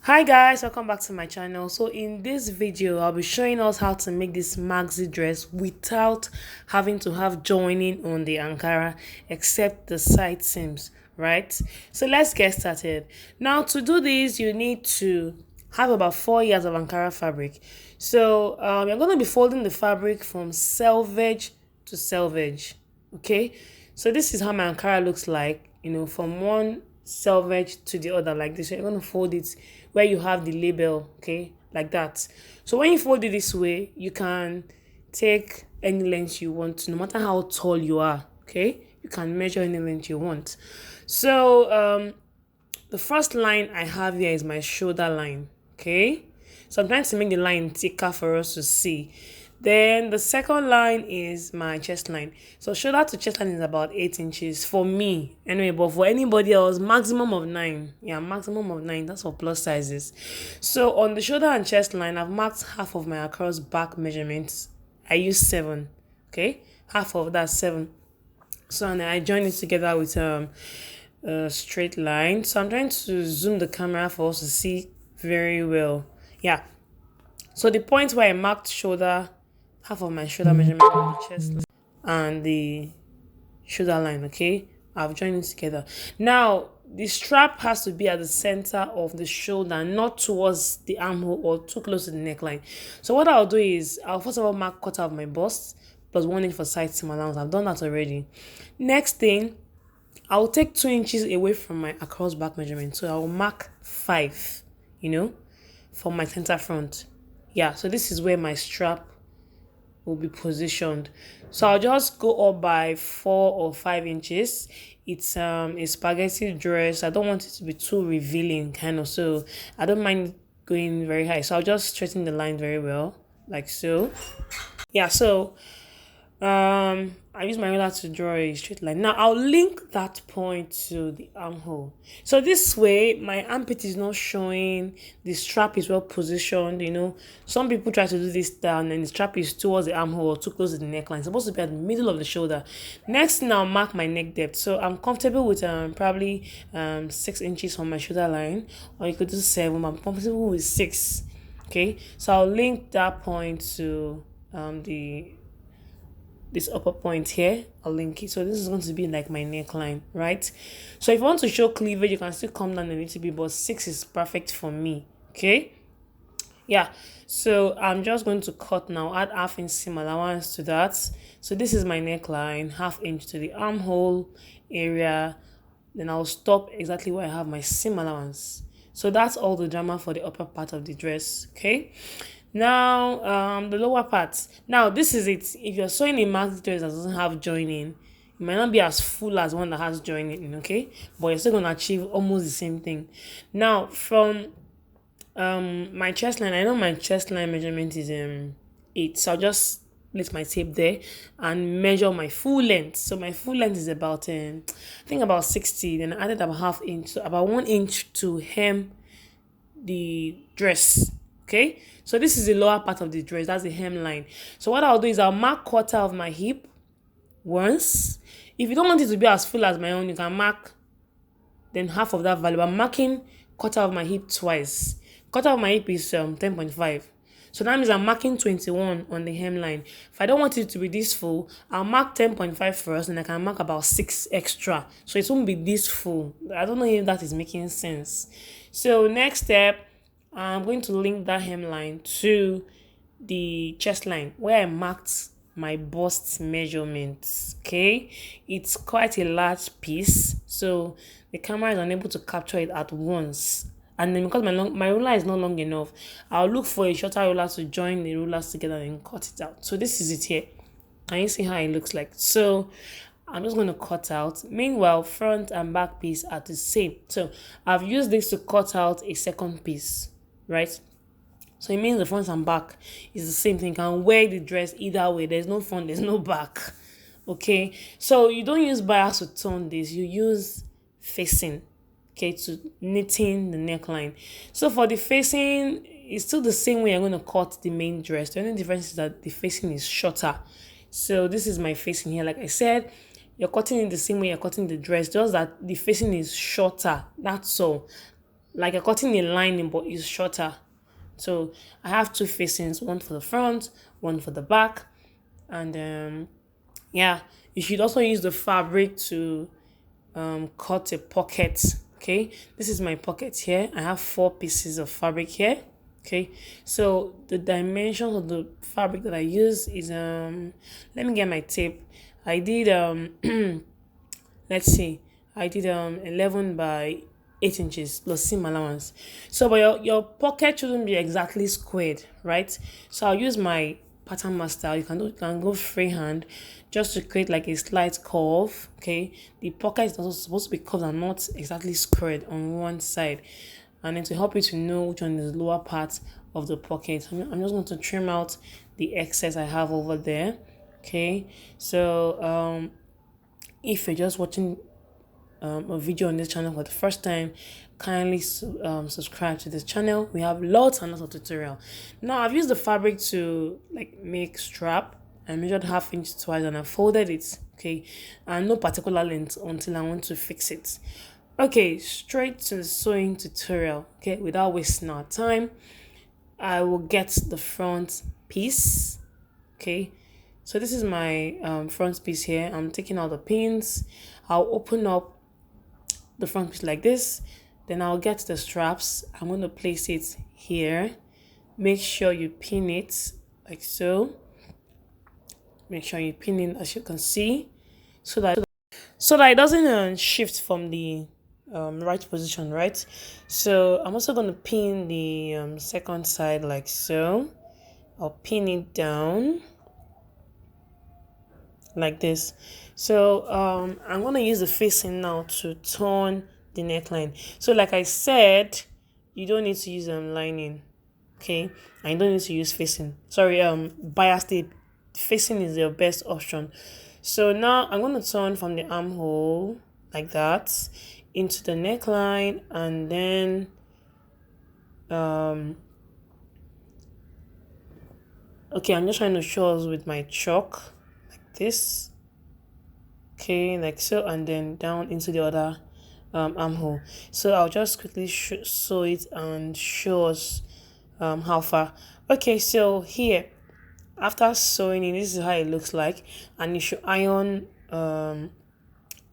Hi guys, welcome back to my channel. So in this video I'll be showing us how to make this maxi dress without having to have joining on the Ankara except the side seams, right? So let's get started. Now to do this you need to have about 4 years of Ankara fabric. So you're going to be folding the fabric from selvage to selvage, okay? So this is how my Ankara looks like, from one selvage to the other like this. So you're going to fold it where you have the label, okay, like that. So when you fold it this way, you can take any length you want, no matter how tall you are, okay? You can measure any length you want. So the first line I have here is my shoulder line, okay? So I'm trying to make the line thicker for us to see. Then the second line is my chest line. So shoulder to chest line is about 8 inches for me. Anyway, but for anybody else, maximum of 9. Yeah, maximum of 9. That's for plus sizes. So on the shoulder and chest line, I've marked half of my across back measurements. I use 7. Okay, half of that 7. So and I join it together with a straight line. So I'm trying to zoom the camera for us to see very well. Yeah. So the point where I marked shoulder, half of my shoulder measurement on the chest and the shoulder line, okay? I've joined it together. Now, the strap has to be at the center of the shoulder, not towards the armhole or too close to the neckline. So what I'll do is, I'll first of all mark cut of my bust, plus 1 inch for side seam allowance. I've done that already. Next thing, I'll take 2 inches away from my across back measurement. So I'll mark 5, for my center front. Yeah, so this is where my strap will be positioned. So I'll just go up by 4 or 5 inches. It's a spaghetti dress. I don't want it to be too revealing, kind of. So I don't mind going very high. So I'll just straighten the line very well, like so. Yeah, so I use my ruler to draw a straight line. Now I'll link that point to the armhole. So this way my armpit is not showing, the strap is well positioned. Some people try to do this down and the strap is towards the armhole or too close to the neckline. It's supposed to be at the middle of the shoulder. Next, now mark my neck depth. So I'm comfortable with probably 6 inches on my shoulder line, or you could do 7. I'm comfortable with 6. Okay, so I'll link that point to the this upper point here. I'll link it. So this is going to be like my neckline, right? So if you want to show cleavage, you can still come down a little bit, but 6 is perfect for me. Okay, yeah. So I'm just going to cut now, add half inch seam allowance to that. So this is my neckline, half inch to the armhole area. Then I'll stop exactly where I have my seam allowance. So that's all the drama for the upper part of the dress. Okay, now the lower part. Now this is it. If you're sewing a maxi dress that doesn't have joining, it might not be as full as one that has joining, okay, but you're still gonna achieve almost the same thing. Now from my chest line, I know my chest line measurement is 8, so I'll just place my tape there and measure my full length. So my full length is about I think about 60. Then I added about half inch, so about 1 inch to hem the dress. Okay, so this is the lower part of the dress, that's the hemline. So what I'll do is I'll mark quarter of my hip once. If you don't want it to be as full as my own, you can mark then half of that value. I'm marking quarter of my hip twice. Quarter of my hip is 10.5. So that means I'm marking 21 on the hemline. If I don't want it to be this full, I'll mark 10.5 first, and I can mark about 6 extra. So it won't be this full. I don't know if that is making sense. So next step, I'm going to link that hemline to the chest line where I marked my bust measurements. Okay, it's quite a large piece, so the camera is unable to capture it at once. And then because my ruler is not long enough, I'll look for a shorter ruler to join the rulers together and cut it out. So this is it here. Can you see how it looks like? So I'm just going to cut out. Meanwhile, front and back piece are the same. So I've used this to cut out a second piece, right? So it means the front and back is the same thing. You can wear the dress either way. There's no front, there's no back. Okay, so you don't use bias to turn this. You use facing, okay, to knitting the neckline. So for the facing, it's still the same way you're going to cut the main dress. The only difference is that the facing is shorter. So this is my facing here. Like I said, you're cutting it the same way you're cutting the dress, just that the facing is shorter. That's all. like a cutting a lining, but it's shorter. So I have two facings, one for the front, one for the back, and yeah, you should also use the fabric to cut a pocket. Okay, this is my pocket here. I have 4 pieces of fabric here. Okay, so the dimensions of the fabric that I use is let me get my tape. I did let's see, I did 11 by 8 inches plus seam allowance. So but your pocket shouldn't be exactly squared, right? So I'll use my pattern master. You can go freehand just to create like a slight curve. Okay, the pocket is also supposed to be curved and not exactly squared on one side, and then to help you to know which one is the lower part of the pocket, I'm just going to trim out the excess I have over there. Okay, so if you're just watching a video on this channel for the first time, kindly subscribe to this channel. We have lots and lots of tutorial. Now I've used the fabric to like make strap. I measured 1/2 inch twice and I folded it. Okay, and no particular length until I want to fix it. Okay, straight to the sewing tutorial. Okay, without wasting our time, I will get the front piece. Okay, so this is my front piece here. I'm taking out the pins. I'll open up the front piece like this. Then I'll get the straps. I'm going to place it here. Make sure you pin it like so. Make sure you pin it as you can see, so that it doesn't shift from the right position, right? So I'm also going to pin the second side like so. I'll pin it down like this. So I'm going to use the facing now to turn the neckline. So like I said, you don't need to use lining, okay, and you don't need to use facing. Sorry, bias tape. Facing is your best option. So now I'm going to turn from the armhole like that into the neckline, and then okay, I'm just trying to show us with my chalk like this. Okay, like so, and then down into the other armhole. So I'll just quickly sew it and show us how far. Okay, so here, after sewing it, this is how it looks like, and you should iron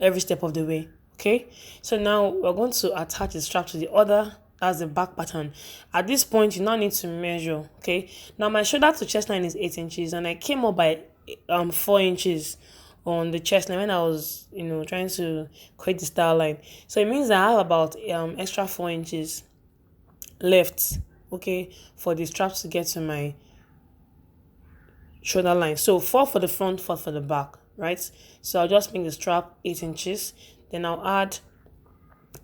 every step of the way. Okay, so now we're going to attach the strap to the other. That's the back pattern. At this point, you now need to measure. Okay, now my shoulder to chest line is 8 inches, and I came up by 4 inches on the chest line when I was, trying to create the style line. So it means I have about extra 4 inches left, okay, for the straps to get to my shoulder line. So 4 for the front, 4 for the back, right? So I'll just make the strap 8 inches. Then I'll add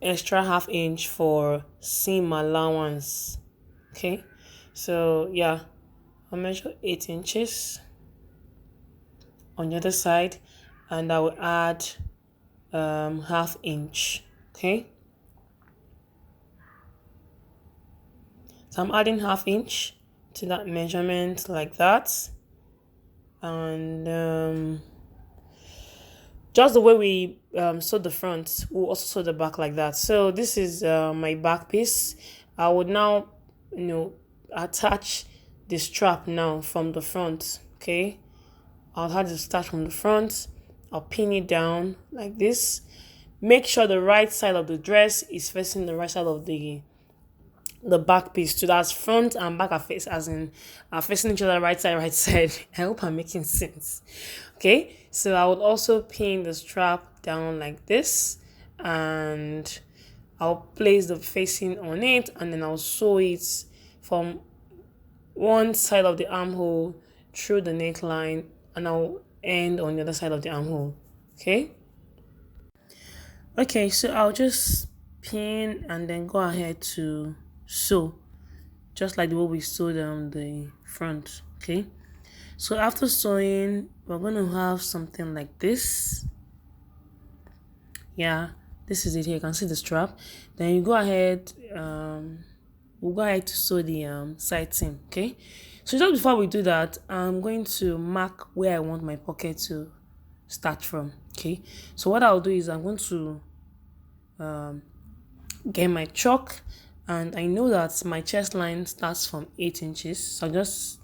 extra 1/2 inch for seam allowance. Okay, so yeah, I'll measure 8 inches on the other side, and I will add 1/2 inch. Okay, so I'm adding 1/2 inch to that measurement like that, and just the way we sew the front, we'll also sew the back like that. So this is my back piece. I would now attach the strap now from the front. Okay, I'll have the start from the front. I'll pin it down like this. Make sure the right side of the dress is facing the right side of the back piece. So that's front and back are facing each other, right side. I hope I'm making sense. Okay, so I would also pin the strap down like this, and I'll place the facing on it, and then I'll sew it from one side of the armhole through the neckline, and I'll end on the other side of the armhole. Okay, so I'll just pin and then go ahead to sew, just like the way we sewed on the front. Okay, so after sewing, we're going to have something like this. Yeah, this is it here. You can see the strap. Then you go ahead, we'll go ahead to sew the side seam. Okay, so just before we do that, I'm going to mark where I want my pocket to start from. Okay, so what I'll do is I'm going to get my chalk, and I know that my chest line starts from 8 inches, so I'll just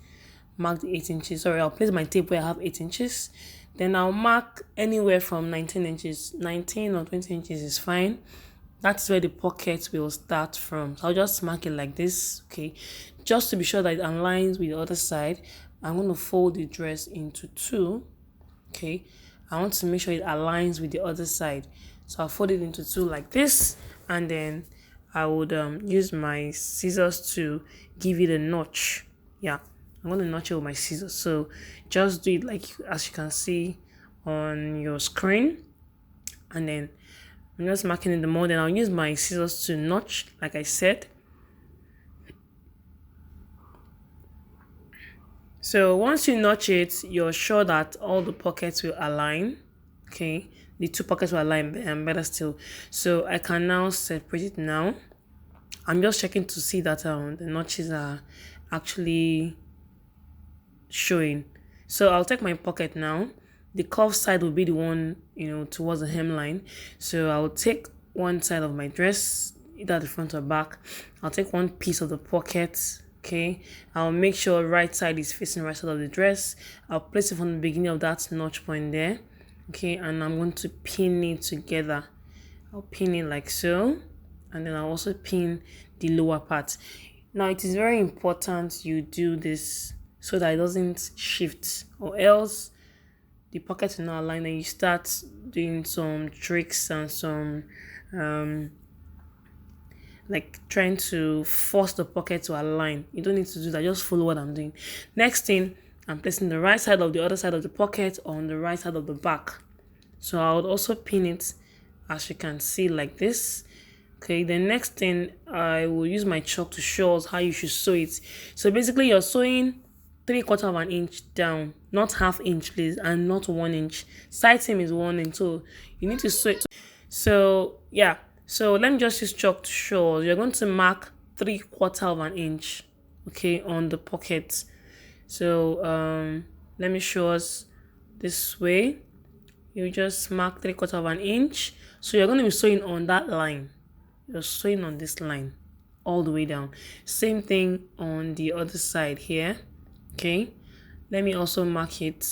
mark the 8 inches. Sorry, I'll place my tape where I have 8 inches. Then I'll mark anywhere from 19 inches. 19 or 20 inches is fine. That's where the pocket will start from. So I'll just mark it like this, okay? Just to be sure that it aligns with the other side, I'm going to fold the dress into two, okay? I want to make sure it aligns with the other side. So I'll fold it into two like this, and then I would use my scissors to give it a notch. Yeah, I'm going to notch it with my scissors. So just do it like as you can see on your screen, and then I'm just marking in the mold, and I'll use my scissors to notch like I said. So once you notch it, you're sure that all the pockets will align. Okay, the two pockets will align, and better still. So I can now separate it now. I'm just checking to see that the notches are actually showing. So I'll take my pocket now. The curved side will be the one, towards the hemline. So I'll take one side of my dress, either the front or back. I'll take one piece of the pocket. Okay, I'll make sure right side is facing right side of the dress. I'll place it from the beginning of that notch point there. Okay, and I'm going to pin it together. I'll pin it like so, and then I'll also pin the lower part. Now it is very important you do this so that it doesn't shift, or else the pocket will not align and you start doing some tricks and some like trying to force the pocket to align. You don't need to do that. Just follow what I'm doing. Next thing, I'm placing the right side of the other side of the pocket on the right side of the back. So I would also pin it, as you can see, like this. Okay, the next thing, I will use my chalk to show us how you should sew it. So basically, you're sewing 3/4 of an inch down, not half inch, please, and not 1 inch. Side seam is 1 inch, so you need to sew it. So yeah, so let me just use chalk to show us. You're going to mark 3/4 of an inch, okay, on the pocket. So let me show us this way. You just mark 3/4 of an inch. So you're going to be sewing on that line. You're sewing on this line all the way down. Same thing on the other side here. Okay, let me also mark it.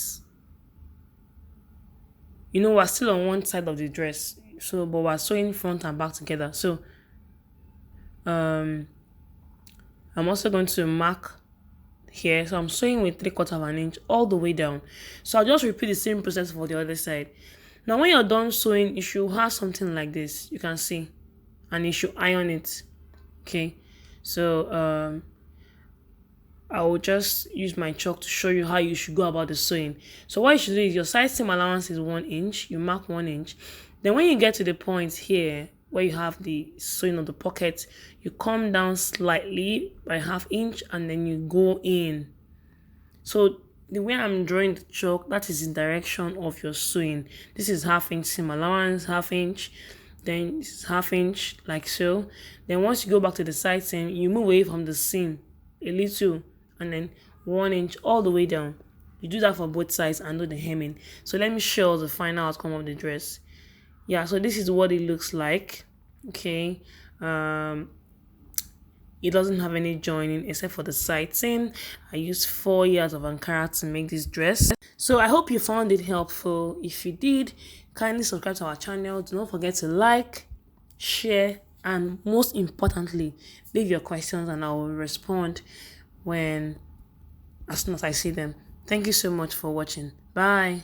We're still on one side of the dress, so but we're sewing front and back together. So I'm also going to mark here. So I'm sewing with 3/4 of an inch all the way down. So I'll just repeat the same process for the other side. Now when you're done sewing, you should have something like this, you can see, and you should iron it. Okay, so I will just use my chalk to show you how you should go about the sewing. So what you should do is, your side seam allowance is 1 inch. You mark 1 inch. Then when you get to the point here where you have the sewing of the pocket, you come down slightly by ½ inch, and then you go in. So the way I'm drawing the chalk, that is in direction of your sewing. This is ½ inch seam allowance, ½ inch. Then this is ½ inch, like so. Then once you go back to the side seam, you move away from the seam a little, and then 1 inch all the way down. You do that for both sides and do the hemming. So let me show the final outcome of the dress. Yeah, so this is what it looks like. Okay, it doesn't have any joining except for the side seam. I used 4 yards of Ankara to make this dress. So I hope you found it helpful. If you did, kindly subscribe to our channel. Do not forget to like, share, and most importantly, leave your questions and I will respond as soon as I see them. Thank you so much for watching. Bye.